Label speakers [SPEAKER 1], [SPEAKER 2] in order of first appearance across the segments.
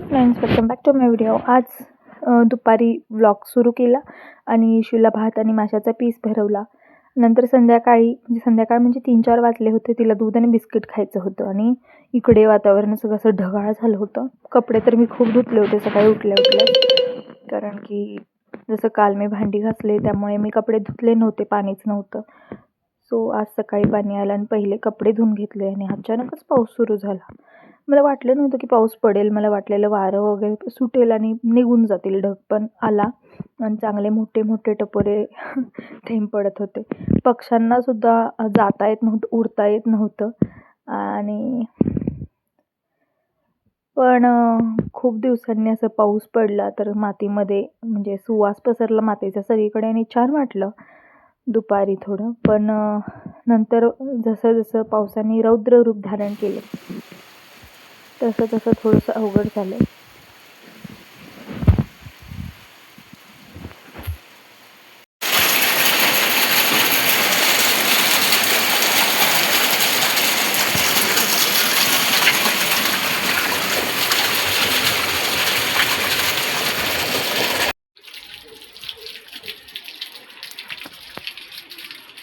[SPEAKER 1] Friends, welcome back to my video. आज दुपारी vlog सुरू केला आणि इशूला भात आणि माशाचा पीस भरवला. नंतर संध्याकाळ म्हणजे 3-4 वाजले होते. तिला दूध आणि बिस्किट खायचं होतं आणि इकडे वातावरण सगळं असं ढगाळ झालं होतं. कपडे तर मी खूप धुतले होते सकाळी उठल्या कारण की जसं काल मी भांडी घासले त्यामुळे मी कपडे धुतले नव्हते, पाणीच नव्हतं. सो आज सकाळी पाणी आलं आणि पहिले कपडे धुवून घेतले आणि अचानकच पाऊस सुरू झाला. मला वाटलं नव्हतं की पाऊस पडेल. मला वाटलेलं वारं वगैरे सुटेल आणि निघून जातील ढग, पण आला आणि चांगले मोठे मोठे टपोरे थेंब पडत होते. पक्ष्यांनासुद्धा जाता येत नव्हतं, उडता येत नव्हतं. आणि पण खूप दिवसांनी असं पाऊस पडला तर मातीमध्ये म्हणजे सुवास पसरला मातीचा सगळीकडे आणि छान वाटलं दुपारी थोडं. पण नंतर जसं जसं पावसाने रौद्र रूप धारण केलं तसं तसं थोडंसं अवघड झालं.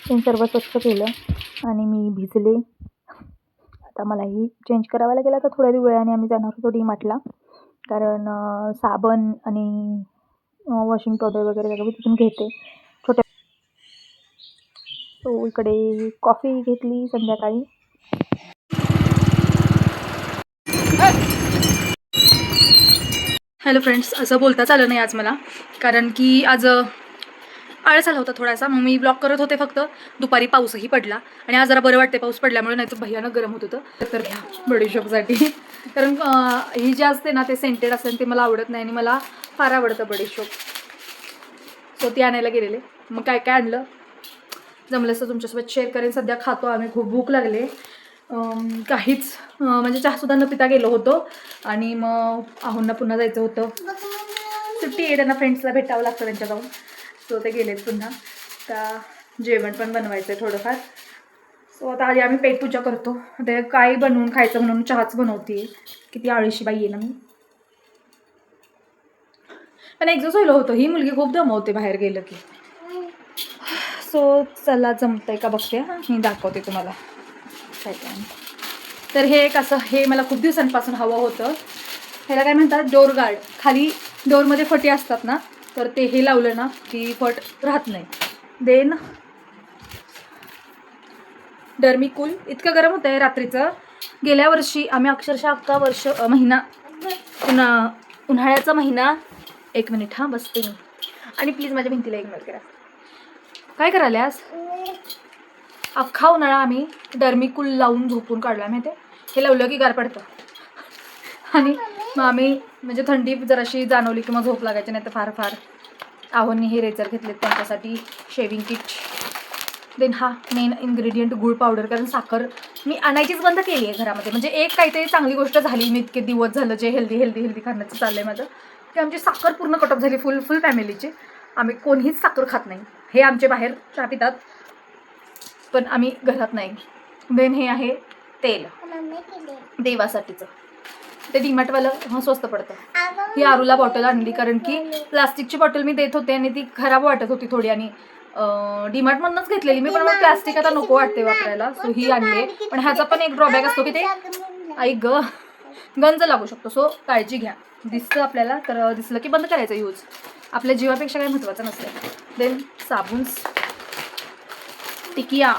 [SPEAKER 1] ते सर्व स्वच्छ केलं आणि मी भिजले. आता मलाही चेंज करावं लागेल. आता थोड्या वेळाने आम्ही जाणार होतो डी-मार्टला, कारण साबण आणि वॉशिंग पावडर वगैरे सगळं मी तिथून घेते छोट्या. सो इकडे कॉफी घेतली संध्याकाळी.
[SPEAKER 2] हॅलो फ्रेंड्स, असं बोलताच आलं नाही आज मला, कारण की आज आळस आला होता थोडासा. मग मी ब्लॉग करत होते फक्त. दुपारी पाऊसही पडला आणि आज जरा बरं वाटते पाऊस पडल्यामुळे, नाही तर भयानक गरम होत होतं. तर घ्या बडीशोपसाठी, कारण ही जी असते ना ते सेंटेड असते ते मला आवडत नाही आणि मला फार आवडतं बडीशोप. सो ती आणायला गेलेले. मग काय काय आणलं जमलंच तर तुमच्यासोबत शेअर करेन. सध्या खातो आम्ही, खूप भूक लागले. काहीच म्हणजे चहासुद्धा न पिता गेलो होतो आणि मग आहोंना पुन्हा जायचं होतं. सुट्टी आहे त्यांना, फ्रेंड्सला भेटावं लागतं त्यांच्या जाऊन. सो ते गेलेत पुन्हा. आता जेवण पण बनवायचं आहे थोडंफार. सो आता आधी आम्ही पेटपूजा करतो. ते काय बनवून खायचं म्हणून चहाच बनवते. किती आळशी बाई आहे ना मी. पण एक्झॉस्ट होतं, ही मुलगी खूप दमवते बाहेर गेलं की. सो चला जमतंय का बघते. मी दाखवते तुम्हाला काय काय. तर हे एक असं, हे मला खूप दिवसांपासून हवं होतं. ह्याला काय म्हणतात, डोर गार्ड. खाली डोरमध्ये फटी असतात ना, तर ते हे लावलं ना की फट राहत नाही. देन डर्मिकूल. इतकं गरम होतं आहे रात्रीचं. गेल्या वर्षी आम्ही अक्षरशः महिना उन्हाळ्याचा महिना. एक मिनिट हां बसते मी. आणि प्लीज माझ्या भिंतीला इग्नोर करा. काय करायल्यास? अख्खा उन्हाळा आम्ही डर्मिकूल लावून झोपून काढला माहिती आहे. हे लावलं की गार पडतं आणि मग आम्ही म्हणजे थंडी जराशी जाणवली की मग झोप लागायची. नाही तर फार फार आहोंनी हे रेझर घेतलेत त्यांच्यासाठी, शेविंग किट. देन हा मेन इन्ग्रेडियंट गुळ पावडर, कारण साखर मी आणायचीच बंद केली आहे घरामध्ये. म्हणजे एक काहीतरी चांगली गोष्ट झाली. मी इतके दिवस झालं जे हेल्दी खाण्याचं चाललं आहे माझं, की आमची साखर पूर्ण कट ऑफ झाली. फुल फॅमिलीची. आम्ही कोणीच साखर खात नाही. हे आमचे बाहेर चहा पितात पण आम्ही घरात नाही. देन हे आहे तेल देवासाठीचं. ते डीमार्टवालं स्वस्त पडतं. ही आरूला बॉटल आणली कारण की प्लास्टिकची बॉटल मी देत होते आणि ती खराब वाटत होती थोडी, आणि डीमार्टमधूनच घेतलेली मी. पण मग प्लास्टिक आता नको वाटते वापरायला. सो ही आणली. पण ह्याचा पण एक ड्रॉबॅक असतो की ते गंज लागू शकतो. सो काळजी घ्या. दिसतं आपल्याला तर दिसलं की बंद करायचं यूज. आपल्या जीवापेक्षा काही महत्त्वाचं नसतं. देन साबून, टिकिया.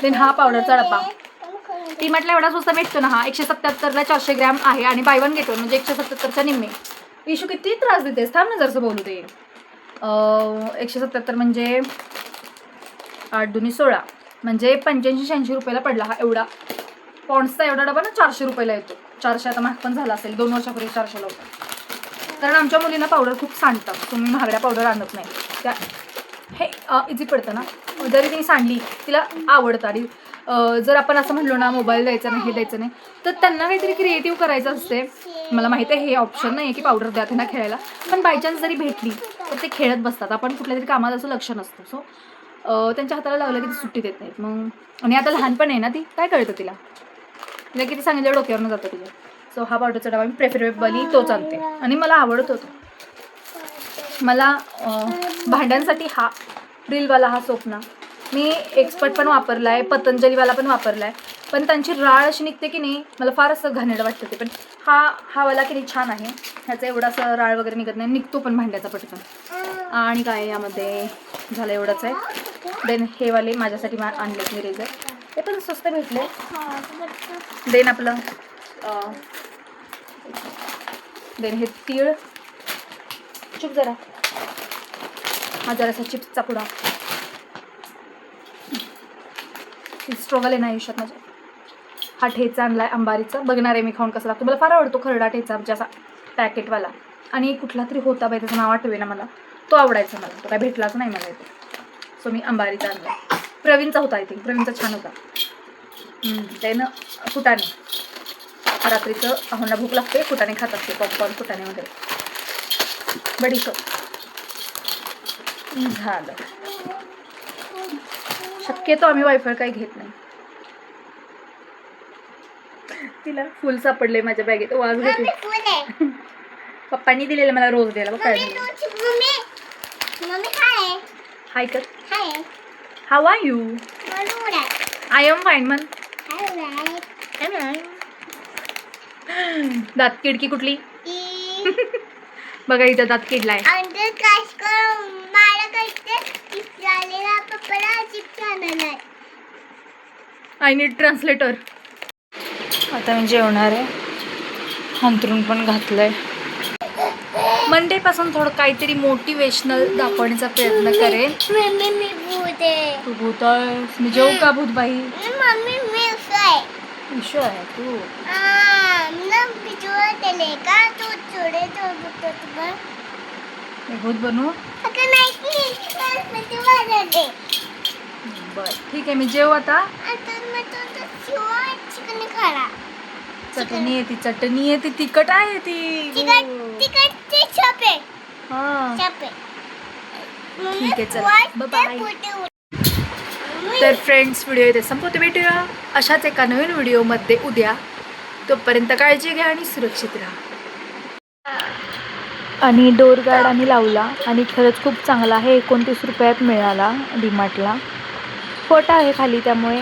[SPEAKER 2] देन हा पावडरचा डबा. डीमार्टला एवढा स्वस्त भेटतो ना हा. 177ला 400 ग्रॅम आहे आणि बाय वन गेट वन म्हणजे 177च्या निम्मे. इशू किती त्रास देतेस, थांब ना जरसं बोलू दे. 177 म्हणजे 8 दुनी 16 म्हणजे 85-86 रुपयाला पडला हा एवढा. पॉन्ड्सचा एवढा डबा ना 400 रुपयाला येतो. 400 आता महाग पण झाला असेल. 2 वर्षापूर्वी 400ला होता. कारण आमच्या मुलींना पावडर खूप सांडतात. तुम्ही महागड्या पावडर आणत नाही. त्या हे इझी पडतं ना. जरी ती सांडली तिला आवडतं. आणि जर आपण असं म्हणलो ना मोबाईल द्यायचा नाही, हे द्यायचं नाही, तर त्यांना काहीतरी क्रिएटिव्ह करायचं असते. मला माहिती आहे हे ऑप्शन नाही आहे की पावडर द्या त्यांना खेळायला, पण बायचान्स जरी भेटली तर ते खेळत बसतात. आपण कुठल्या तरी कामात असं लक्ष नसतं. सो त्यांच्या हाताला लागलं की ती सुट्टी देत नाहीत. मग आणि आता लहानपण आहे ना, ती काय कळतं तिला किती सांगितलं डोक्यावरनं जातं तिच्या. सो हा पावडरचा डबा मी प्रेफरेबली तोच आणते आणि मला आवडतो तो. मला भांड्यांसाठी हा प्रिलवाला हा सोप ना मी एक्सपर्ट पण वापरला आहे, पतंजलीवाला पण वापरला आहे, पण त्यांची राळ अशी निघते की नाही, मला फार असं घाणेरडं वाटतं ते. पण हा वाला की नाही छान आहे, ह्याचं एवढं असं राळ वगैरे निघत नाही, निघतो पण भांड्याचा पटकन. आणि काय यामध्ये झालं एवढंच आहे. देन हे वाले माझ्यासाठी आणलेत मी रेझर, ते पण स्वस्त भेटले. देन आपलं देन हे तीळ, चुप जरा, हा जरासा चिप्सचा पुडा. स्ट्रगल आहे ना आयुष्यात माझ्या. हा ठेचा आणलाय अंबारीचा, बघणार आहे मी खाऊन कसं लागतो. मला फार आवडतो खरडा ठेचा, म्हणजे असा पॅकेटवाला. आणि कुठला तरी होता बाई, त्याचं नाव आठवे ना मला, तो आवडायचा मला, तो काय भेटलाच नाही मला इथे. सो मी अंबारीचा आणला. प्रवीणचा होता, आय थिंक प्रवीणचा छान होता. त्यानं फुटाणे, रात्रीचं ahoंना भूक लागते, फुटाणे खातात ते, पॉपकॉर्न फुटाणे वगैरे. बडीशोप झालं. शक्यतो आम्ही वायफळ काही घेत नाही. तिला फुल सापडले माझ्या बॅगेत, वाज घेते. पप्पांनी दिलेलं मला रोज द्यायला. बघ काय हाय कर. How are you? I am fine मन. दात किडकी कुठली? बघा इथं दात किडलाय. I need translator. आता मी जेवणार आहे, अंथरून पण घातलंय. मंडेपासून थोडं काहीतरी मोटिवेशनल दाखवण्याचा प्रयत्न करेन. तू भूत आहेस? मी जेवू का भूत बाई? इशू आहे तू. भूत बनू? बर ठीक आहे, मी जेव आता. चटणी येते, चटणी येते, तिखट आहे ती. हा ठीक आहे, चल बाय. तर फ्रेंड्स, व्हिडिओ इथे संपवते. भेटूया अशाच एका नवीन व्हिडिओमध्ये उद्या. तोपर्यंत काळजी घ्या आणि सुरक्षित राहा. आणि डोर गार्ड आम्ही लावला आणि खरंच खूप चांगला आहे. 29 रुपयात मिळाला डीमार्टला. फोटा आहे खाली, त्यामुळे